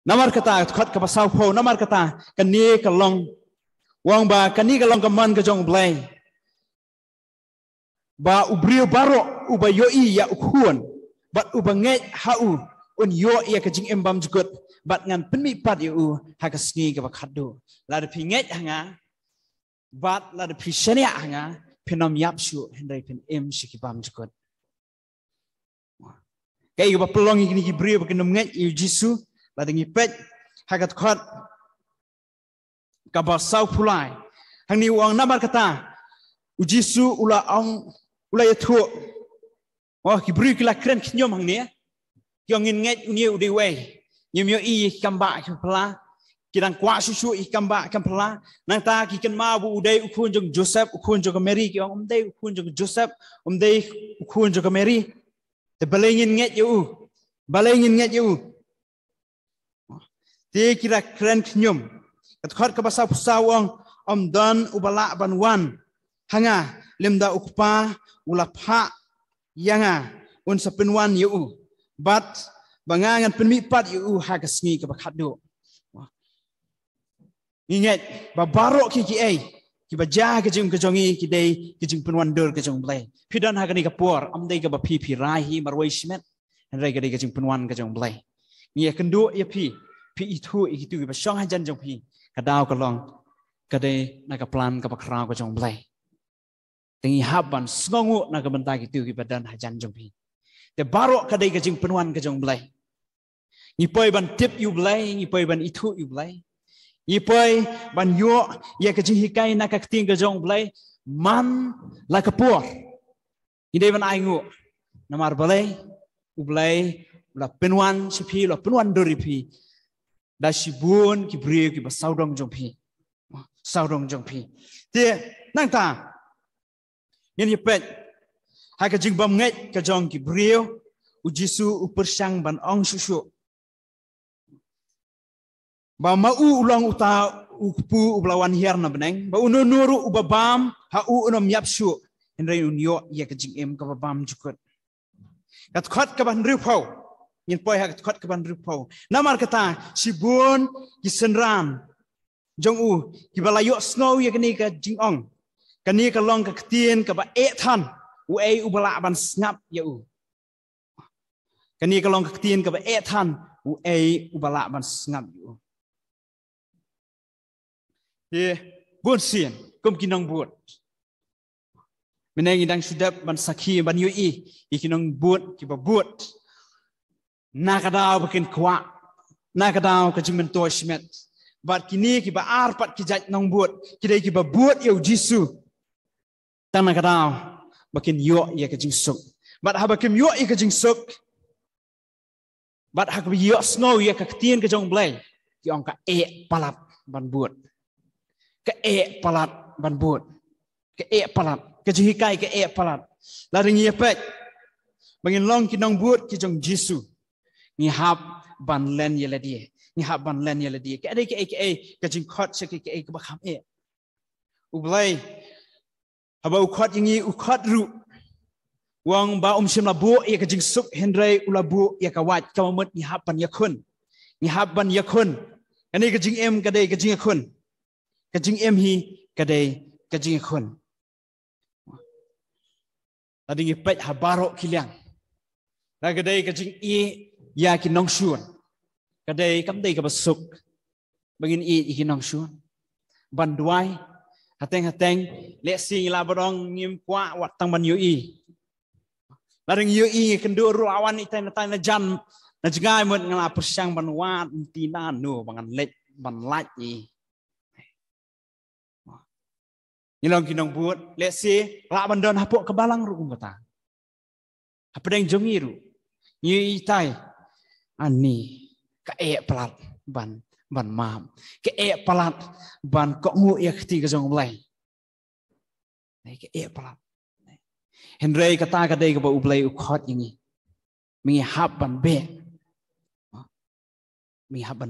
Namar kata khot ka pasau pho namar kata kani ka long wang ba kani ka long ka man ka jong blai ba ubrio baro uba yoi ya ukhuan bat uba ngai hau un yo ya ka jing embam jugot bat ngan penmi pat yu ha ka sngi ka khaddo la de pinget hanga bat la de pisenia hanga penom yapsu hendai pen em sikibam jugot kai ba pelong ni ibrio ba kenom ngai yu jisu la de ngipet hakat khot ka ba sau pulai hang ni wang namar kata ujisu ula ong ula yathu oh kibri kila kren knyom hang ni kyong ngin ngai uni udi we nyem yo i kamba kempla kidang kwa susu i kamba kempla nang ta ki ken ma bu udai ukhun jong Joseph ukhun jong Mary kyong umdai ukhun jong Joseph umdai ukhun jong Mary te balengin ngai yu Ti kira keren knyum. Katkot kabasa pusawang dan ubala banwan. Hanga lemda ukpa ulapha yanga un sapenwan yu. Bat bangangan penmipat yu hagasngi kabakado. Ingat babaro kiki ai. Kibaja kejung kejongi kidai kejung penwan dur kejung blai. Pidan hagani kapur amdai kabapi pirahi marwai simet. Henrai kadai kejung penwan kejung blai. Ngia kendu ya pi. Pi itu ikitu ba shong hajan jong pi kadau kalong kadai naga plan ka bakrao ka jong blai tengi haban sngongu naga benta gitu ki badan hajan jong pi te baro kadai ka jing penuan ka jong blai ni poi ban tip yu blai ni poi ban itu yu blai ni poi ban yo ya ka jing hikai naga ting ka jong blai man la ka por ni dei ban aingu namar blai u blai la penuan sipi la penuan dori pi da sibun ki brio ki ba saudong jong pi te nang ta yen ye pet ha ka jing bam ngai ka jong ki brio u jisu u persang ban ong susu ba ma u ulang uta u pu u blawan hier na beneng ba unuru u babam ha u unom yapsu henry unyo ye ka jing em ka babam jukut kat khat ka ban riu phau Yin poi hak khot kaban rupau namar kata sibun kisenram jong u kibalayo snow ya kani ka jingong kani ka long ka ktien ka ba than u ai u bala ban snap ya u kani ka long ka ktien ka ba than u ai u bala ban snap yu ye bun sien kum kinong but meneng idang sudap ban sakhi ban yu i kinong but ki ba but Nakadau bikin kuat, nakadau kejimen toshmet. Bat kini kiba arpat kijat nong buat, kidai kiba buat yau jisu. Tang nakadau bikin yo ya kejing suk. Bat habakim yo ya kejing suk. Bat hak yo snow ya kaktian kejong blai. Ki ong ka palat ban buat. Ka palat ban buat. Ka palat. Kejihikai ka palat. Laring ya pek. Bangin long kinong buat kejong jisu. Ni hab ban len yela dia ni hab ban len yela dia ke ada ke ka jing khot se ke ka bakham ublai haba u khot yingi u khot ru wang ba sim la bu ka jing suk hendrai ulabu ya ka wat ka mut ni hab ban yakun ani ka jing em ka dei ka jing yakun ka jing em hi ka dei ka jing yakun tadi ngi pet habaro kiliang la ka dei ka jing ya kinong suan kadai kam dei ka basuk bangin i kinong suan banduai hateng le sing la barong ngim kwa wat tang ban yu i laring yu i kendu ru awan i tan na jan na jngai mut ngala persang ban wat tina no bangan lek ban laj i ni long kinong buat le si la ban don hapok ke balang ru kata hapedeng jongi ru ni tai ani ka pelat ban mam ke pelat ban kok ngu ya keti ka jong blai nei ke pelat henry kata ka dei ka ba ublai u khot yingi mi hab ban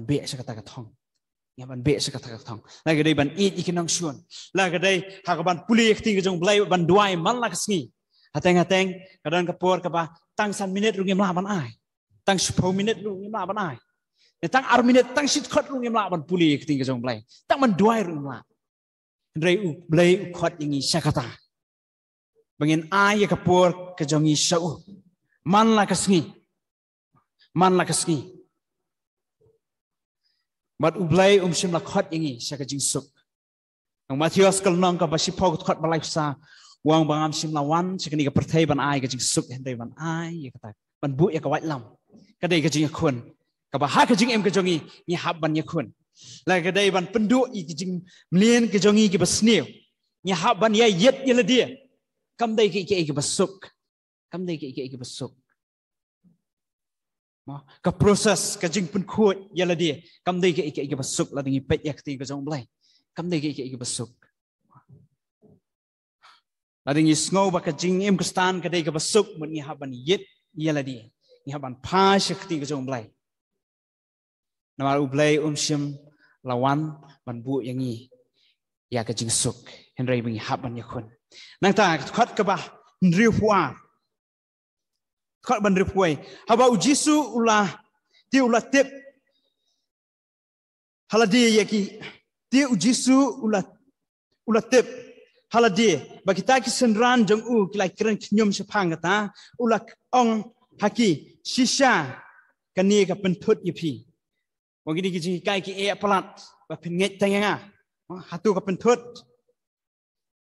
be sa kata ka thong ya ban be sa kata ka thong la ka dei ban ikinong suan la ka dei ha ka ban puli keti ka jong blai ban duai man la ka sngi hateng kadang ka por ka ba tang san minute ru ngim la ban ai tang 10 minit lu ngima ban ai tang arminet tang sit khot rung imla ban puli keting ke jong blai tang man duai rung imla rei u blai u khot ingi sakata bangin ai ya kapur ke jong i sau man la kasngi bat u blai sim la khot ingi saka jing suk ang Matius kal nong ka basi pog khot balai sa wang bangam sim la wan sikani ka perthai ban ai ke jing suk hendai ban ai ya kata ban bu ya ka wat lam ka dei ke jing khun ka ba ha ke jing em ke jong i ni hab ban ya khun la ka dei ban pendu i ke jing mlien ke jong i ke basneu ni hab ban ya yet ya la dia kam dei ke basuk kam dei ke basuk ka proses ka jing pun khut ya la dia kam dei ke basuk la dingi pet ya ke jong blai kam dei ke basuk la dingi sngow ba ka jing em ke stan ka dei ke basuk mun ni hab ban yet ya la dia ni hab ban pa shakti ke jong blai namar u blai sim lawan ban bu yang i ya ka jing suk henry bing hab ban ya khun nang ta khot ka ba riu fuar khot ban riu fuai haba u jisu ula tip haladi ya ki ti u jisu ula tip haladi ba kita ki senran jong u kilai kren nyom sepang kata ula ong haki shisha kani ka pentut yipi wang ini kiji kai ki e pelat ba penget tayanga hatu ka pentut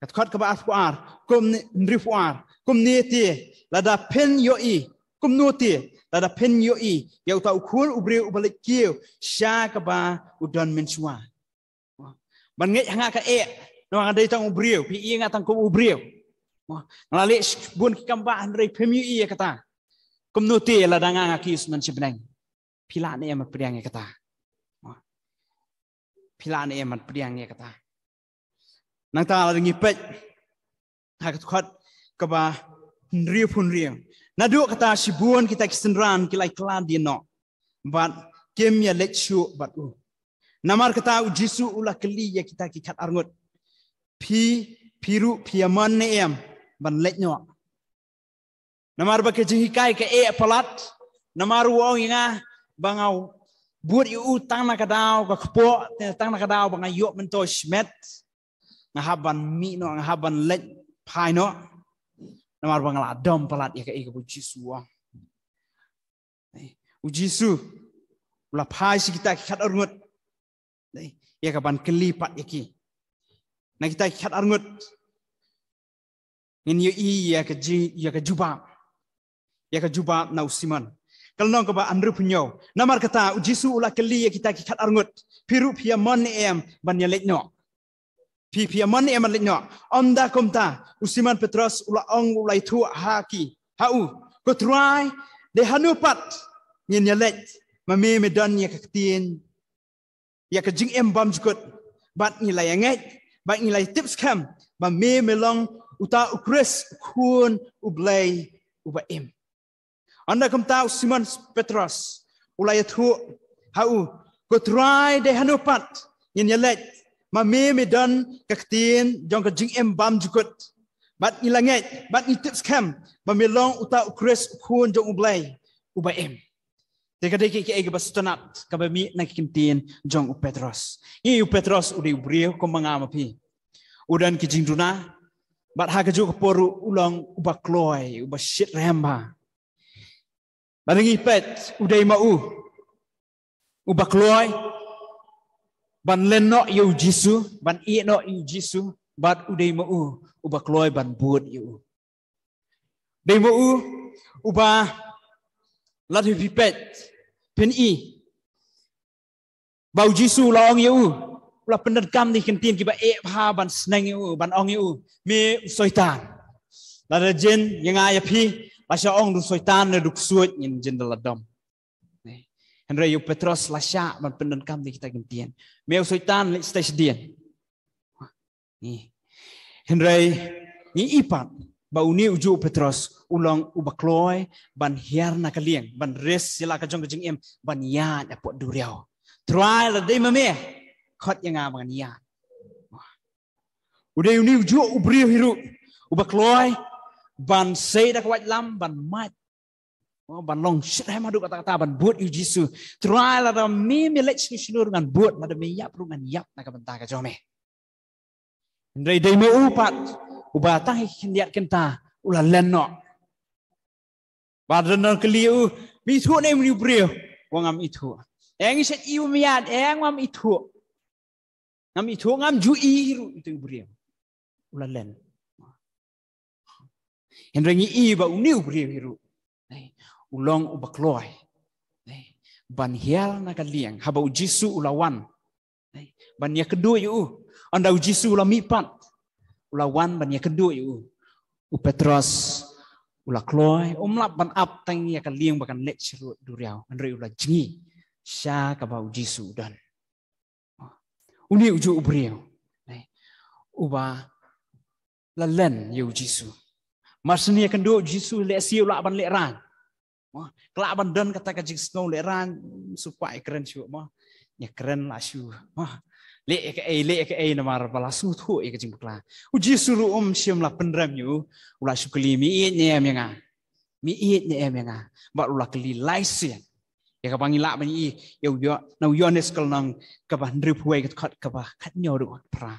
kat khot ka ba fuar kum nri fuar kum ni ti lada pen yo i kum no ti lada pen yo i ya ta ukhul ubre ubalik kiu sha ka ba udon mensua ban nget hanga ka e no nga dei tang ubriu pi i nga tang ko ubriu ngale bun ki kamba andrei pemu i kata kum no ti lada nga ki usman sibnang pila ne em priang kata pila ne em priang kata nang ta la ngi pet ha khot ka ba riu pun riu na du kata sibun kita kisenran kilai klan di no bat kem ya lechu bat u namar kata u jisu ula keli ya kita ki khat arngut piru piaman ne em ban lech no namar ba ke ji kai ke e palat namar wong nga bangau buat yu tang na kadau ka kpo tang na kadau bang ayo mento smet ngahaban mi no ngahaban lech pai no namar bang la dom palat ya ke bu jisu u jisu la pai si kita khat arngut ya ka ban kelipat iki na kita khat arngut ngin yu i ya ka jubab na usiman kalau nong kaba andru punyo namar kata u jisu ula keli ya kita khat arngut piru piamon em ban ya lech no piamon em lech no onda komta usiman Petrus ula ong ulai thu haki hau ko try de hanupat ngin ya lech mame medan ya kaktin ya ka jing em bam jukut bat ngilai ngai bat ngilai tips kam ba me melong uta ukres kun ublai uba em anda kamta Simon Petrus ulai thu hau ko try de hanupat ngin ya lech mame medan kaktin jong ka jing em bam jukut bat ngilai ngai bat ni tips kam ba melong uta ukres kun jong ublai uba em Dekade ke bastanat kabami nakikintin jong u Petros. I u Petros udi brio ko mangama pi. Udan ki jingduna bat ha kaju ko poru ulang ubakloy ubashit remba. Baringi pet udai mau ubakloy ban lenno yu jisu ban i no yu jisu bat udai mau ubakloy ban bud yu. Dei mau uba lat pipet pen i bau jisu laong yu la pendan kam ni kentin ki ba e pha ban snang yu ban ong yu me soitan la jen yang aya phi la sha ong du soitan ne duk suot in jen daladom ne henry yu Petros la sha ban pendan kam ni kita kentin me soitan le stage dien ni henry ni ipat bau ni uju Petros ulang ubakloy ban hiar na kalieng ban res sila ka jong em ban ya ya pot duriau try la dei mame khot yang ban ya udai ni uju ubri hiru ubakloy ban sei da kwat lam ban mat ban long shrai madu kata-kata ban buat yu Jisu try la da mi lech ni sinur ngan buat la da mi yap ru ngan yap na ka benta ka jome ndai dai me upat ubata hi kindiat kenta ula lenno badana keliu mi thu ne mi brio wangam itu eng set iu miat eng ngam itu ngam ju iru itu brio ula len henrengi i ba uniu brio hiru ulong ubakloi ban hial na kaliang haba Jisu ulawan ban ya kedua yu anda Jisu ula mipat ulawan ban ya kedua yu Petros ula kloi umlap ban ap tang ya kaliang bakan lek serut duriau andre ula jingi sya ka ba Jisu dan uni uju ubriau uba lalen yu Jisu masnya kedua Jisu lek siu la ban lek ran kelak bandan kata kajik snow leran supaya keren juga mah ya keren lah syu mah le ke namar balasu thu e kajing bukla uji suru siam la pendram yu ula sukli mi ne menga ba ula kli laisian ya ka bangi la bani yo na yones kal nang ka ban drip way ka ba khat nyo ru pra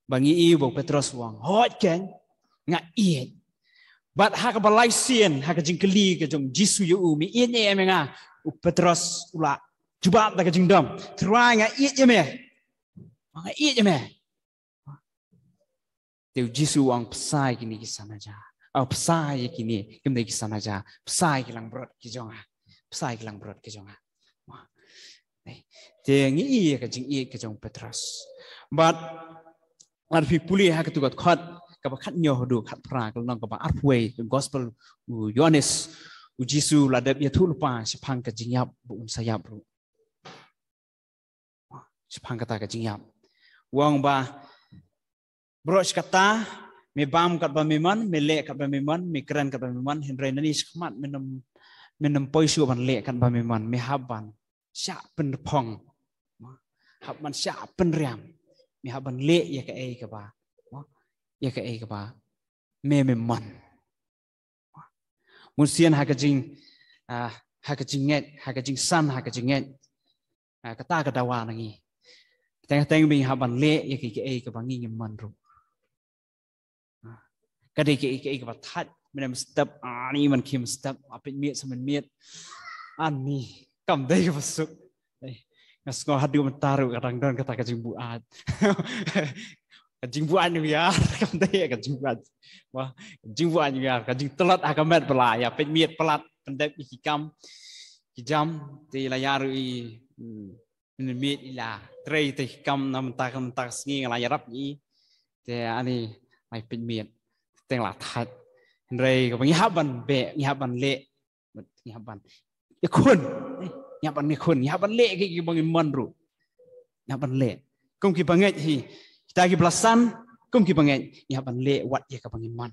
bangi bo Petros wang hot ken nga Bat hak balaisian hak jingkeli ke jong Jisu yu mi ini menga Petros ula cuba tak jingdam try nga me teu Jisu ang pesai kini kisana ja pesai kini kemde kisana ja pesai kilang brot ki jonga pesai kilang brot ki jonga te ngi ke jing ke jong Petros but arfi puli hak tu got khot kabakat nyoh do kat pra kalong kabak arpway gospel Yohanes Jisu ladap ya tulpa sepang ka jingyap bu sayap ru sepang kata ka jingyap wang ba broch kata me bam kat ba meman me le kat ba meman me kran kat ba meman henry nani skmat menem poisu ban le kat ba meman me haban sya pen pong haban sya pen riam me haban le ya ka ai ka ba ya ke ai ba me man musian hakajing san hakajing kata ka dawa nangi teng bi haban le ya ke ai ka bangi man ru ka de ke ai ka that menem step ani man kim step apit miet semen miet ani kam dei ka masuk ngasgo hadu mentaru kadang dan kata kajing buat kajing buat ni ya kam dei kajing buat wah kajing buat ni ya kajing telat akamet pela ya pet miet pelat pendep ikam kijam ti layar i miet ila trei ti kam nam tak sngi layarap ni te ani mai pet miet teng la that rei ko ngihaban be ngihaban le ngihaban ya kun ngihaban ni kun ngihaban le ki bang manru ngihaban le kum ki banget hi kita ki belasan kum ki banget ngihaban le wat ya ka bang man